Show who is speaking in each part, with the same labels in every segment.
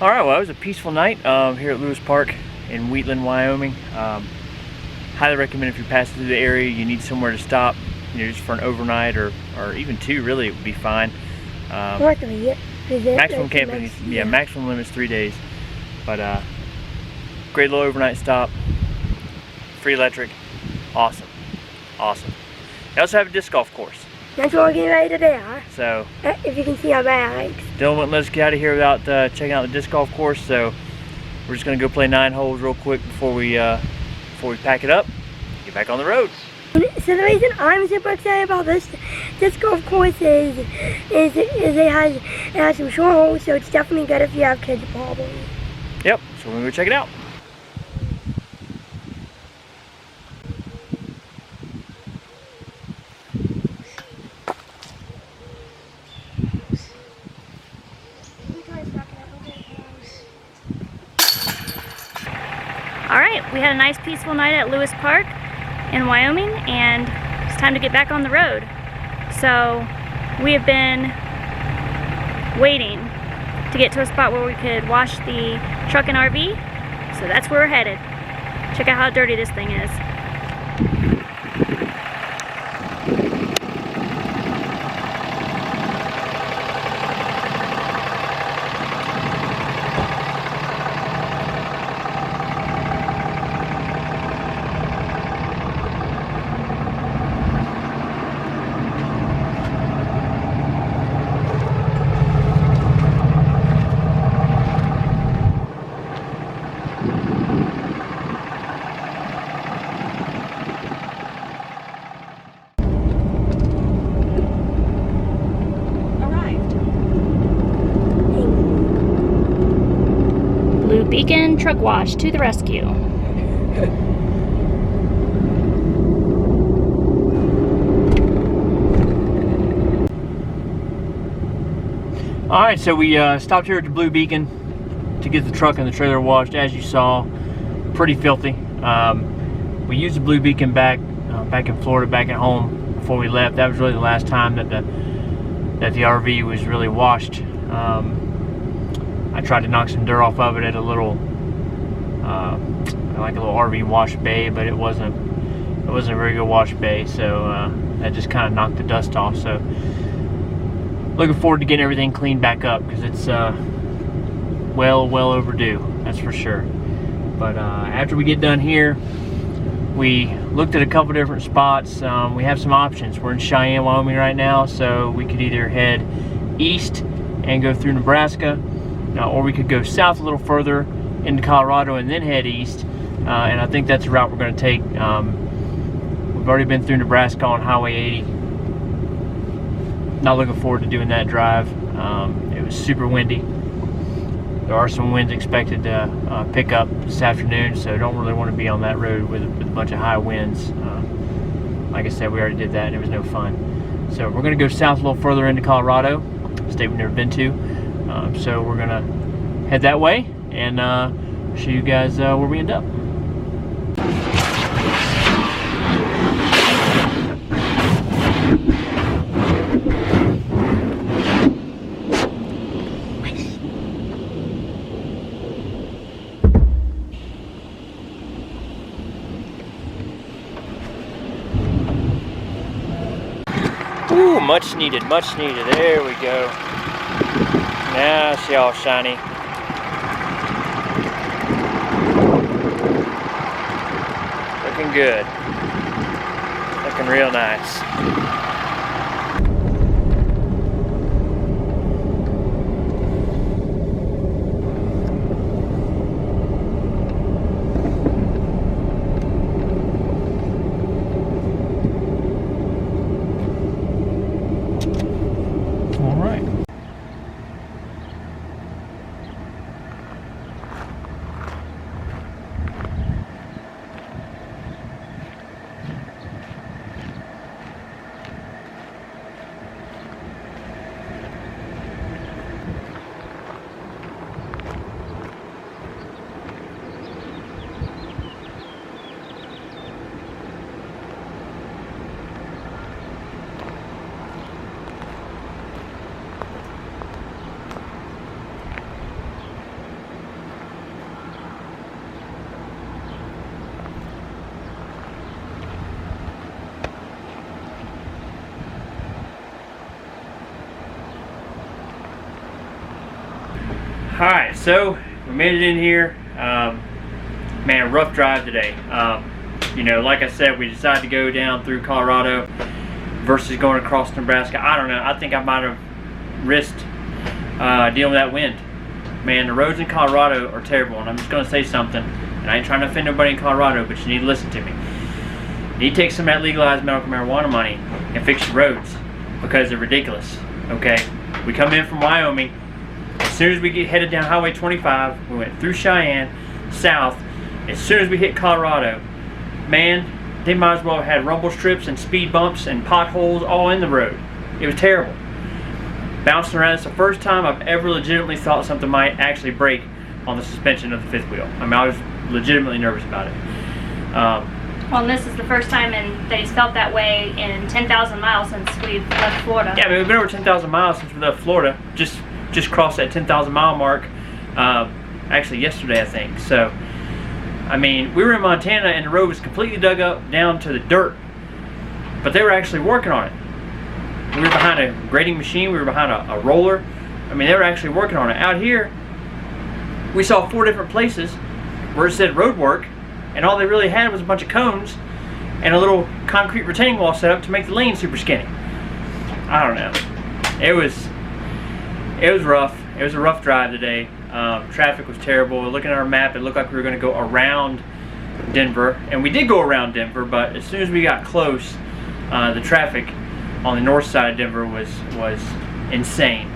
Speaker 1: All right, well, it was a peaceful night here at Lewis Park in Wheatland, Wyoming. Highly recommend if you're passing through the area, you need somewhere to stop, just for an overnight or even two, really, it would be fine. Maximum camping, maximum limit's 3 days. But great little overnight stop, free electric, awesome. They also have a disc golf course.
Speaker 2: That's what we're getting ready to do.
Speaker 1: So,
Speaker 2: if you can see our bags.
Speaker 1: Dylan wouldn't let us get out of here without checking out the disc golf course, so we're just gonna go play 9 holes real quick before we pack it up, get back on the road.
Speaker 2: So the reason I'm super excited about this golf course is it has some short holes, so it's definitely good if you have kids probably.
Speaker 1: Yep, so we're gonna go check it out.
Speaker 3: Alright, we had a nice peaceful night at Lewis Park in Wyoming, and it's time to get back on the road. So we have been waiting to get to a spot where we could wash the truck and RV, so that's where we're headed. Check out how dirty this thing is. Blue Beacon Truck Wash to the rescue.
Speaker 1: Alright, so we stopped here at the Blue Beacon to get the truck and the trailer washed. As you saw, pretty filthy. We used the Blue Beacon back in Florida, back at home before we left. That was really the last time that the RV was really washed. I tried to knock some dirt off of it at a little like a little RV wash bay, but it wasn't a very good wash bay, so that just kind of knocked the dust off. So looking forward to getting everything cleaned back up, because it's well overdue, that's for sure. But after we get done here, we looked at a couple different spots. We have some options. We're in Cheyenne, Wyoming right now, so we could either head east and go through Nebraska, or we could go south a little further into Colorado and then head east, and I think that's the route we're going to take. We've already been through Nebraska on Highway 80. Not looking forward to doing that drive. It was super windy. There are some winds expected to pick up this afternoon, so don't really want to be on that road with a bunch of high winds. Like I said, we already did that and it was no fun. So we're going to go south a little further into Colorado, a state we've never been to. So we're going to head that way and show you guys where we end up. Ooh, much needed. There we go. Now see all shiny. Looking good. Looking real nice. Alright, so we made it in here. Man, rough drive today. You know, like I said, we decided to go down through Colorado versus going across Nebraska. I don't know. I think I might have risked dealing with that wind. Man, the roads in Colorado are terrible, and I'm just going to say something, and I ain't trying to offend nobody in Colorado, but you need to listen to me. You need to take some of that legalized medical marijuana money and fix your roads, because they're ridiculous, okay? We come in from Wyoming. As soon as we get headed down Highway 25, we went through Cheyenne, south. As soon as we hit Colorado, man, they might as well have had rumble strips and speed bumps and potholes all in the road. It was terrible. Bouncing around. It's the first time I've ever legitimately thought something might actually break on the suspension of the fifth wheel. I mean, I was legitimately nervous about it.
Speaker 3: Well, and this is the first time that he's felt that way in 10,000 miles since we've left Florida.
Speaker 1: Yeah, I mean, we've been over 10,000 miles since we left Florida. Just crossed that 10,000 mile mark. Actually, yesterday, I think. So, I mean, we were in Montana and the road was completely dug up down to the dirt. But they were actually working on it. We were behind a grading machine. We were behind a roller. I mean, they were actually working on it. Out here, we saw 4 different places where it said road work, and all they really had was a bunch of cones and a little concrete retaining wall set up to make the lane super skinny. I don't know. It was rough. It was a rough drive today. Traffic was terrible. Looking at our map, it looked like we were going to go around Denver, and we did go around Denver, but as soon as we got close, the traffic on the north side of Denver was insane.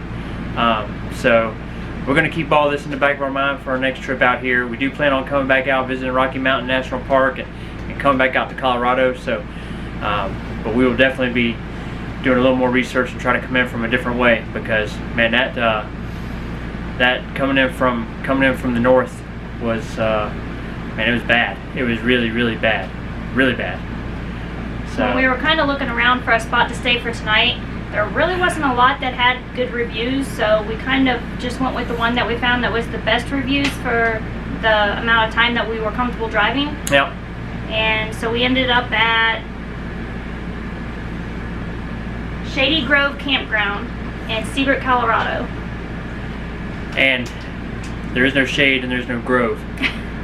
Speaker 1: So we're going to keep all this in the back of our mind for our next trip out here. We do plan on coming back out, visiting Rocky Mountain National Park, and coming back out to Colorado. So, but we will definitely be doing a little more research and trying to come in from a different way, because man, that coming in from the north was man, it was bad. It was really bad, really bad. So
Speaker 3: When we were kind of looking around for a spot to stay for tonight, there really wasn't a lot that had good reviews, so we kind of just went with the one that we found that was the best reviews for the amount of time that we were comfortable driving.
Speaker 1: yeah.
Speaker 3: And so we ended up at Shady Grove Campground in Seabrook, Colorado.
Speaker 1: And there is no shade and there's no grove.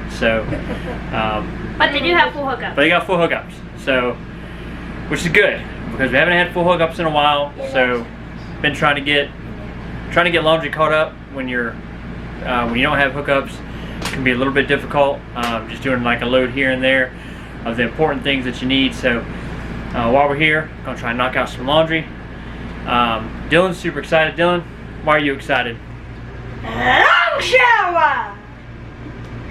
Speaker 1: So,
Speaker 3: But they do have full hookups.
Speaker 1: but they got full hookups. So, which is good, because we haven't had full hookups in a while. So, been trying to get laundry caught up when you don't have hookups. It can be a little bit difficult. Just doing like a load here and there of the important things that you need. So, while we're here, I'm gonna try and knock out some laundry. Dylan's super excited. Dylan, why are you excited?
Speaker 2: Long shower!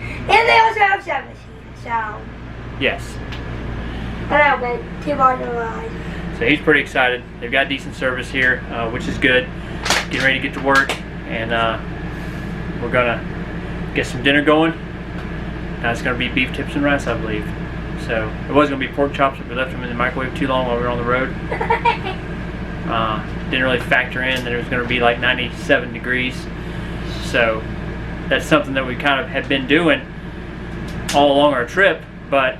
Speaker 2: And they also have service here, so.
Speaker 1: Yes.
Speaker 2: I know, but too hard to lie.
Speaker 1: So he's pretty excited. They've got decent service here, which is good. Getting ready to get to work, and we're gonna get some dinner going. Now it's gonna be beef tips and rice, I believe. So it was gonna be pork chops, but we left them in the microwave too long while we were on the road. Didn't really factor in that it was gonna be like 97 degrees. So that's something that we kind of had been doing all along our trip, but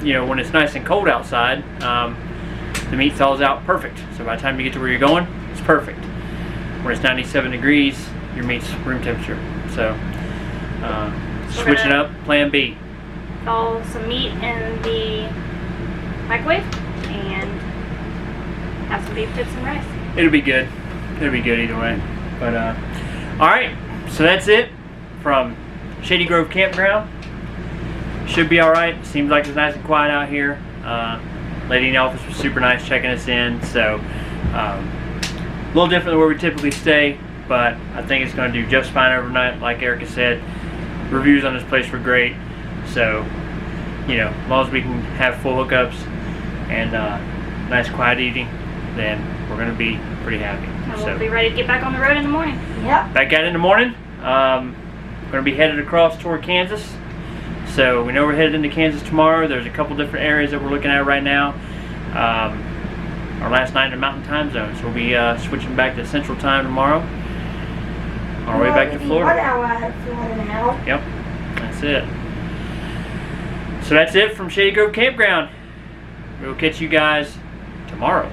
Speaker 1: you know, when it's nice and cold outside, the meat thaws out perfect. So by the time you get to where you're going, it's perfect. When it's 97 degrees, your meat's room temperature. So switching up, plan B.
Speaker 3: Thaw some meat in the microwave and have some beef tips and rice.
Speaker 1: It'll be good. It'll be good either way. But all right, so that's it from Shady Grove Campground. Should be all right. Seems like it's nice and quiet out here. Lady in the office was super nice checking us in. So a little different than where we typically stay, but I think it's going to do just fine overnight. Like Erica said, reviews on this place were great. So, you know, as long as we can have full hookups and nice quiet eating, then we're going to be pretty happy.
Speaker 3: And we'll be ready to get back on the road in the morning.
Speaker 2: Yep.
Speaker 1: Back out in the morning. Going to be headed across toward Kansas. So we know we're headed into Kansas tomorrow. There's a couple different areas that we're looking at right now. Our last night in the Mountain Time Zone. So we'll be switching back to Central Time tomorrow. On our way back to Florida.
Speaker 2: 1 hour out of Florida now.
Speaker 1: Yep, that's it. So that's it from Shady Grove Campground. We'll catch you guys tomorrow.